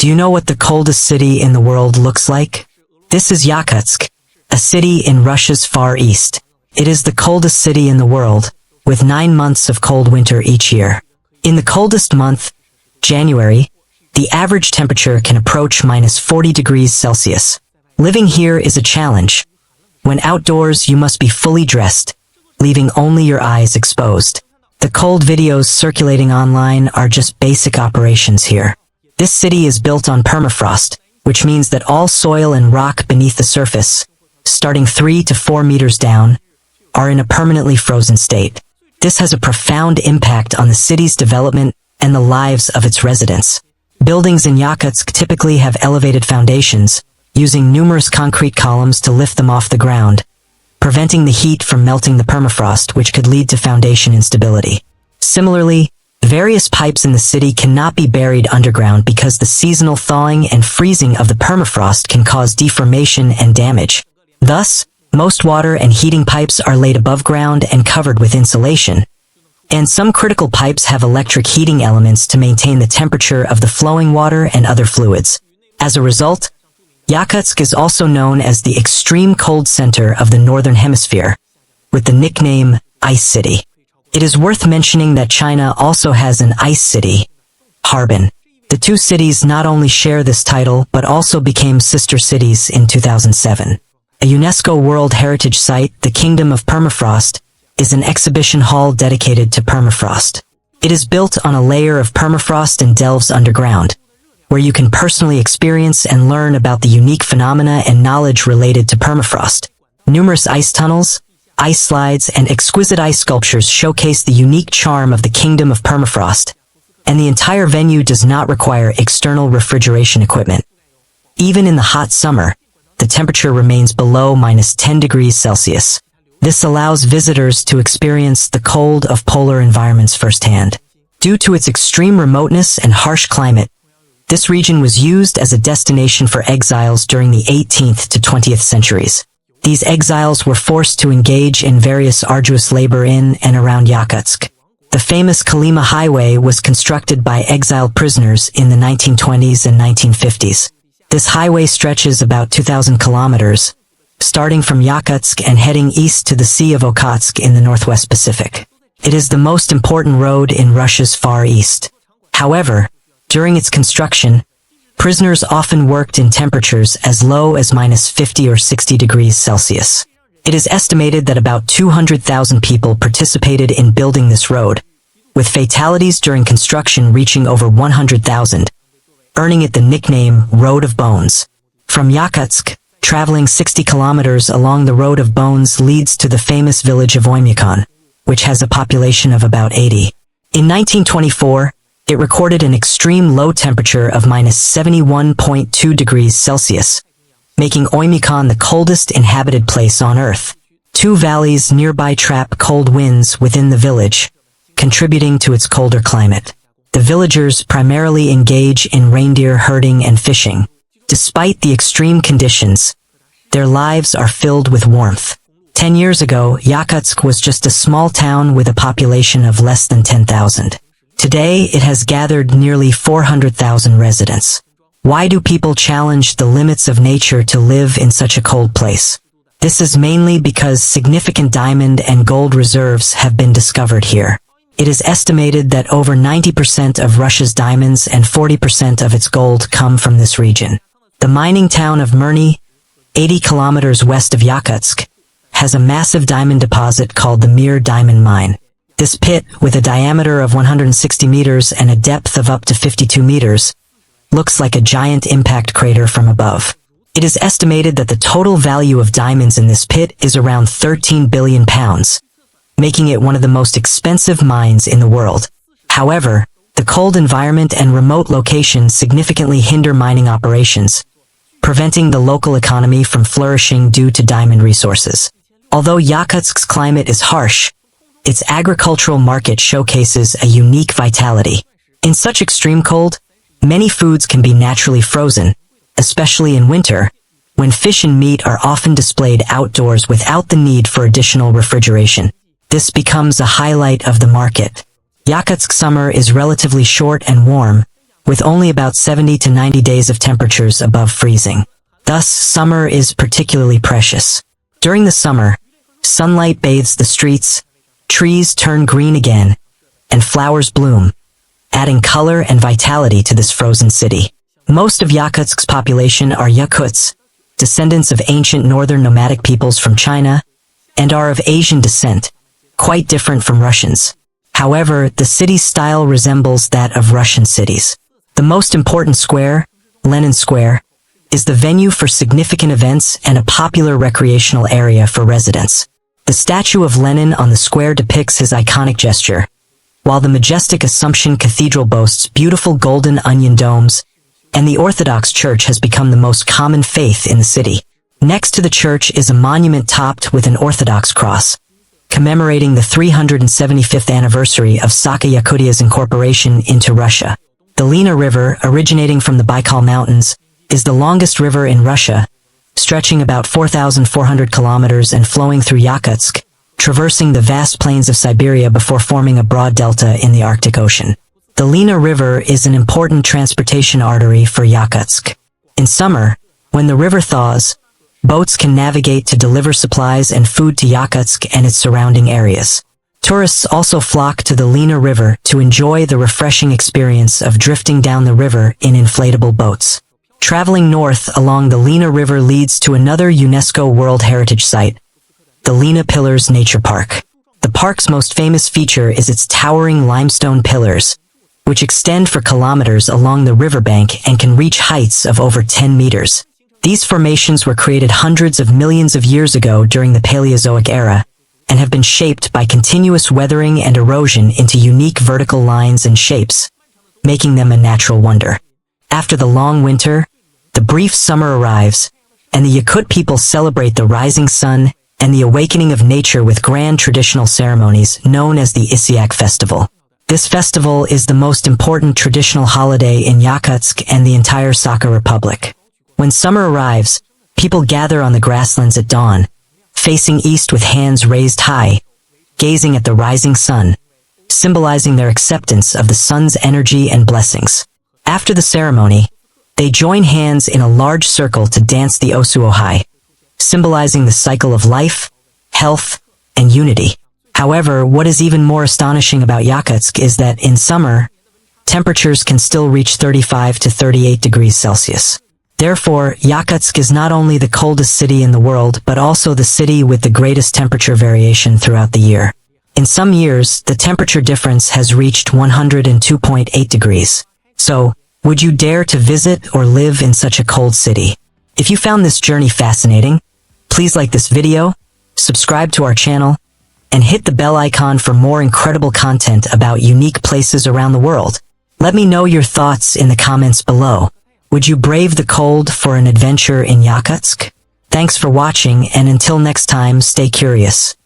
Do you know what the coldest city in the world looks like? This is Yakutsk, a city in Russia's far east. It is the coldest city in the world, with 9 months of cold winter each year. In the coldest month, January, the average temperature can approach -40 degrees Celsius. Living here is a challenge. When outdoors, you must be fully dressed, leaving only your eyes exposed. The cold videos circulating online are just basic operations here. This city is built on permafrost, which means that all soil and rock beneath the surface, starting 3 to 4 meters down, are in a permanently frozen state. This has a profound impact on the city's development and the lives of its residents. Buildings in Yakutsk typically have elevated foundations, using numerous concrete columns to lift them off the ground, preventing the heat from melting the permafrost, which could lead to foundation instability. Similarly, various pipes in the city cannot be buried underground because the seasonal thawing and freezing of the permafrost can cause deformation and damage. Thus, most water and heating pipes are laid above ground and covered with insulation, and some critical pipes have electric heating elements to maintain the temperature of the flowing water and other fluids. As a result, Yakutsk is also known as the extreme cold center of the Northern Hemisphere, with the nickname Ice City. It is worth mentioning that China also has an ice city, Harbin. The two cities not only share this title but also became sister cities in 2007. A UNESCO World Heritage Site, the Kingdom of Permafrost, is an exhibition hall dedicated to permafrost. It is built on a layer of permafrost and delves underground, where you can personally experience and learn about the unique phenomena and knowledge related to permafrost. Numerous ice tunnels, ice slides, and exquisite ice sculptures showcase the unique charm of the Kingdom of Permafrost, and the entire venue does not require external refrigeration equipment. Even in the hot summer, the temperature remains below -10 degrees Celsius. This allows visitors to experience the cold of polar environments firsthand. Due to its extreme remoteness and harsh climate, this region was used as a destination for exiles during the 18th to 20th centuries. These exiles were forced to engage in various arduous labor in and around Yakutsk. The famous Kolyma Highway was constructed by exiled prisoners in the 1920s and 1950s. This highway stretches about 2,000 kilometers, starting from Yakutsk and heading east to the Sea of Okhotsk in the Northwest Pacific. It is the most important road in Russia's Far East. However, during its construction, prisoners often worked in temperatures as low as -50 or 60 degrees Celsius. It is estimated that about 200,000 people participated in building this road, with fatalities during construction reaching over 100,000, earning it the nickname Road of Bones. From Yakutsk, traveling 60 kilometers along the Road of Bones leads to the famous village of Ysyakh, which has a population of about 80. In 1924, it recorded an extreme low temperature of -71.2 degrees Celsius, making Ysyakh the coldest inhabited place on Earth. Two valleys nearby trap cold winds within the village, contributing to its colder climate. The villagers primarily engage in reindeer herding and fishing. Despite the extreme conditions, their lives are filled with warmth. 10 years ago, Yakutsk was just a small town with a population of less than 10,000. Today, it has gathered nearly 400,000 residents. Why do people challenge the limits of nature to live in such a cold place? This is mainly because significant diamond and gold reserves have been discovered here. It is estimated that over 90% of Russia's diamonds and 40% of its gold come from this region. The mining town of Mirny, 80 kilometers west of Yakutsk, has a massive diamond deposit called the Mir Diamond Mine. This pit, with a diameter of 160 meters and a depth of up to 52 meters, looks like a giant impact crater from above. It is estimated that the total value of diamonds in this pit is around 13 billion pounds, making it one of the most expensive mines in the world. However, the cold environment and remote location significantly hinder mining operations, preventing the local economy from flourishing due to diamond resources. Although Yakutsk's climate is harsh, its agricultural market showcases a unique vitality. In such extreme cold, many foods can be naturally frozen, especially in winter, when fish and meat are often displayed outdoors without the need for additional refrigeration. This becomes a highlight of the market. Yakutsk summer is relatively short and warm, with only about 70 to 90 days of temperatures above freezing. Thus, summer is particularly precious. During the summer, sunlight bathes the streets, trees turn green again, and flowers bloom, adding color and vitality to this frozen city. Most of Yakutsk's population are Yakuts, descendants of ancient northern nomadic peoples from China, and are of Asian descent, quite different from Russians. However, the city's style resembles that of Russian cities. The most important square, Lenin Square, is the venue for significant events and a popular recreational area for residents. The statue of Lenin on the square depicts his iconic gesture, while the majestic Assumption Cathedral boasts beautiful golden onion domes, and the Orthodox Church has become the most common faith in the city. Next to the church is a monument topped with an Orthodox cross, commemorating the 375th anniversary of Sakha Yakutia's incorporation into Russia. The Lena River, originating from the Baikal Mountains, is the longest river in Russia, stretching about 4,400 kilometers and flowing through Yakutsk, traversing the vast plains of Siberia before forming a broad delta in the Arctic Ocean. The Lena River is an important transportation artery for Yakutsk. In summer, when the river thaws, boats can navigate to deliver supplies and food to Yakutsk and its surrounding areas. Tourists also flock to the Lena River to enjoy the refreshing experience of drifting down the river in inflatable boats. Traveling north along the Lena River leads to another UNESCO World Heritage Site, the Lena Pillars Nature Park. The park's most famous feature is its towering limestone pillars, which extend for kilometers along the riverbank and can reach heights of over 10 meters. These formations were created hundreds of millions of years ago during the Paleozoic era, and have been shaped by continuous weathering and erosion into unique vertical lines and shapes, making them a natural wonder. After the long winter, the brief summer arrives, and the Yakut people celebrate the rising sun and the awakening of nature with grand traditional ceremonies known as the Ysyakh festival. This festival is the most important traditional holiday in Yakutsk and the entire Sakha Republic. When summer arrives, people gather on the grasslands at dawn, facing east with hands raised high, gazing at the rising sun, symbolizing their acceptance of the sun's energy and blessings. After the ceremony, they join hands in a large circle to dance the Osuohai, symbolizing the cycle of life, health, and unity. However, what is even more astonishing about Yakutsk is that in summer, temperatures can still reach 35 to 38 degrees Celsius. Therefore, Yakutsk is not only the coldest city in the world, but also the city with the greatest temperature variation throughout the year. In some years, the temperature difference has reached 102.8 degrees. So, would you dare to visit or live in such a cold city? If you found this journey fascinating, please like this video, subscribe to our channel, and hit the bell icon for more incredible content about unique places around the world. Let me know your thoughts in the comments below. Would you brave the cold for an adventure in Yakutsk? Thanks for watching, and until next time, stay curious.